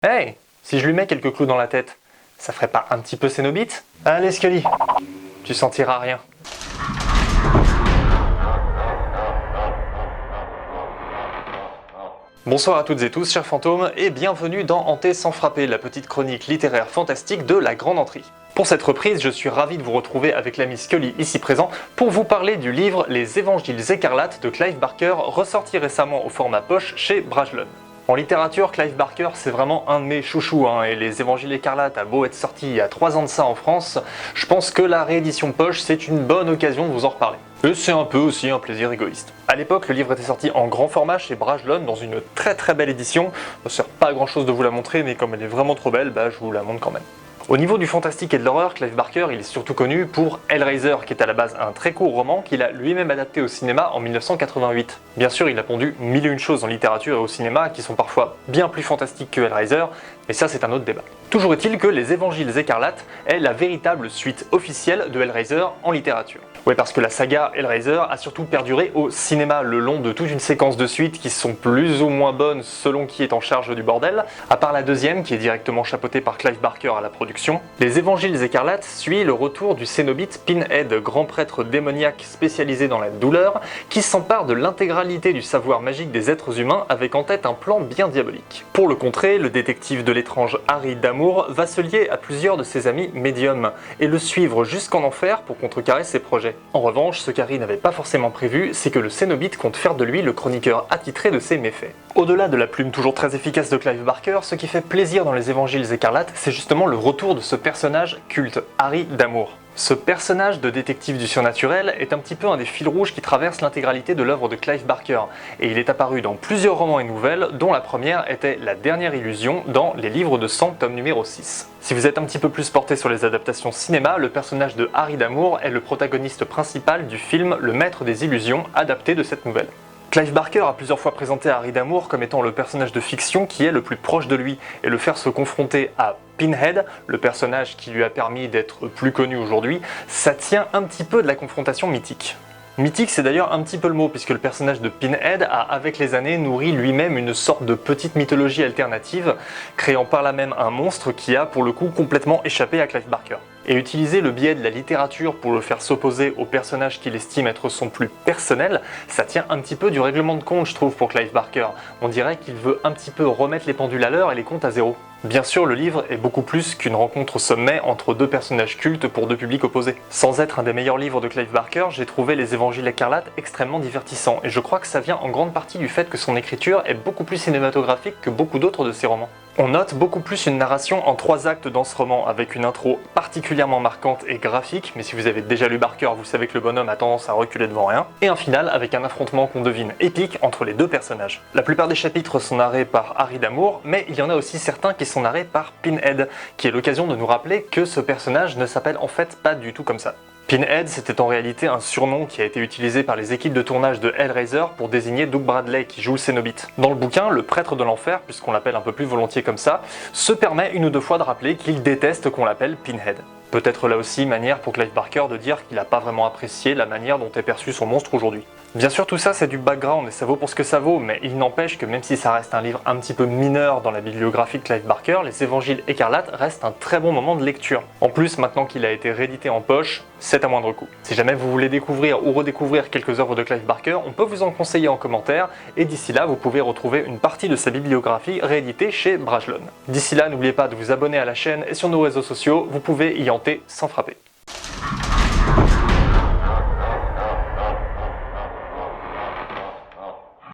Hey, si je lui mets quelques clous dans la tête, ça ferait pas un petit peu Cénobite? Allez Scully, tu sentiras rien. Bonsoir à toutes et tous, chers fantômes, et bienvenue dans Hanté sans frapper, la petite chronique littéraire fantastique de la Grande Entrée. Pour cette reprise, je suis ravi de vous retrouver avec l'ami Scully ici présent pour vous parler du livre Les Évangiles écarlates de Clive Barker, ressorti récemment au format poche chez Brajlon. En littérature, Clive Barker, c'est vraiment un de mes chouchous, et les Évangiles écarlates a beau être sorti il y a 3 ans de ça en France, je pense que la réédition poche, c'est une bonne occasion de vous en reparler. Et c'est un peu aussi un plaisir égoïste. A l'époque, le livre était sorti en grand format chez Brajlon dans une très belle édition. Ça sert pas à grand chose de vous la montrer, mais comme elle est vraiment trop belle, je vous la montre quand même. Au niveau du fantastique et de l'horreur, Clive Barker il est surtout connu pour Hellraiser, qui est à la base un très court roman qu'il a lui-même adapté au cinéma en 1988. Bien sûr, il a pondu mille et une choses en littérature et au cinéma qui sont parfois bien plus fantastiques que Hellraiser, mais ça c'est un autre débat. Toujours est-il que Les Évangiles écarlates est la véritable suite officielle de Hellraiser en littérature. Ouais, parce que la saga Hellraiser a surtout perduré au cinéma le long de toute une séquence de suites qui sont plus ou moins bonnes selon qui est en charge du bordel, à part la deuxième qui est directement chapeautée par Clive Barker à la production. Les Évangiles écarlates suit le retour du cénobite Pinhead, grand prêtre démoniaque spécialisé dans la douleur, qui s'empare de l'intégralité du savoir magique des êtres humains avec en tête un plan bien diabolique. Pour le contrer, le détective de l'étrange Harry Damour va se lier à plusieurs de ses amis médiums et le suivre jusqu'en enfer pour contrecarrer ses projets. En revanche, ce qu'Harry n'avait pas forcément prévu, c'est que le cénobite compte faire de lui le chroniqueur attitré de ses méfaits. Au-delà de la plume toujours très efficace de Clive Barker, ce qui fait plaisir dans les Évangiles écarlates, c'est justement le retour de ce personnage culte, Harry Damour. Ce personnage de détective du surnaturel est un petit peu un des fils rouges qui traversent l'intégralité de l'œuvre de Clive Barker, et il est apparu dans plusieurs romans et nouvelles, dont la première était La Dernière Illusion dans Les Livres de Sang, tome numéro 6. Si vous êtes un petit peu plus porté sur les adaptations cinéma, le personnage de Harry Damour est le protagoniste principal du film Le Maître des Illusions, adapté de cette nouvelle. Clive Barker a plusieurs fois présenté Harry Damour comme étant le personnage de fiction qui est le plus proche de lui, et le faire se confronter à Pinhead, le personnage qui lui a permis d'être plus connu aujourd'hui, ça tient un petit peu de la confrontation mythique. Mythique, c'est d'ailleurs un petit peu le mot, puisque le personnage de Pinhead a, avec les années, nourri lui-même une sorte de petite mythologie alternative, créant par là même un monstre qui a, pour le coup, complètement échappé à Clive Barker. Et utiliser le biais de la littérature pour le faire s'opposer au personnage qu'il estime être son plus personnel, ça tient un petit peu du règlement de compte, je trouve, pour Clive Barker. On dirait qu'il veut un petit peu remettre les pendules à l'heure et les comptes à zéro. Bien sûr, le livre est beaucoup plus qu'une rencontre au sommet entre deux personnages cultes pour deux publics opposés. Sans être un des meilleurs livres de Clive Barker, j'ai trouvé Les Évangiles écarlates extrêmement divertissants, et je crois que ça vient en grande partie du fait que son écriture est beaucoup plus cinématographique que beaucoup d'autres de ses romans. On note beaucoup plus une narration en 3 actes dans ce roman, avec une intro particulièrement marquante et graphique, mais si vous avez déjà lu Barker, vous savez que le bonhomme a tendance à reculer devant rien, et un final avec un affrontement qu'on devine épique entre les deux personnages. La plupart des chapitres sont narrés par Harry Damour, mais il y en a aussi certains qui sont narrés par Pinhead, qui est l'occasion de nous rappeler que ce personnage ne s'appelle en fait pas du tout comme ça. Pinhead, c'était en réalité un surnom qui a été utilisé par les équipes de tournage de Hellraiser pour désigner Doug Bradley qui joue le cénobite. Dans le bouquin, le prêtre de l'enfer, puisqu'on l'appelle un peu plus volontiers comme ça, se permet une ou deux fois de rappeler qu'il déteste qu'on l'appelle Pinhead. Peut-être là aussi manière pour Clive Barker de dire qu'il n'a pas vraiment apprécié la manière dont est perçu son monstre aujourd'hui. Bien sûr, tout ça c'est du background et ça vaut pour ce que ça vaut, mais il n'empêche que même si ça reste un livre un petit peu mineur dans la bibliographie de Clive Barker, Les Évangiles écarlates restent un très bon moment de lecture. En plus, maintenant qu'il a été réédité en poche, c'est à moindre coût. Si jamais vous voulez découvrir ou redécouvrir quelques œuvres de Clive Barker, on peut vous en conseiller en commentaire, et d'ici là, vous pouvez retrouver une partie de sa bibliographie rééditée chez Brajlon. D'ici là, n'oubliez pas de vous abonner à la chaîne et sur nos réseaux sociaux, vous pouvez y hanter sans frapper.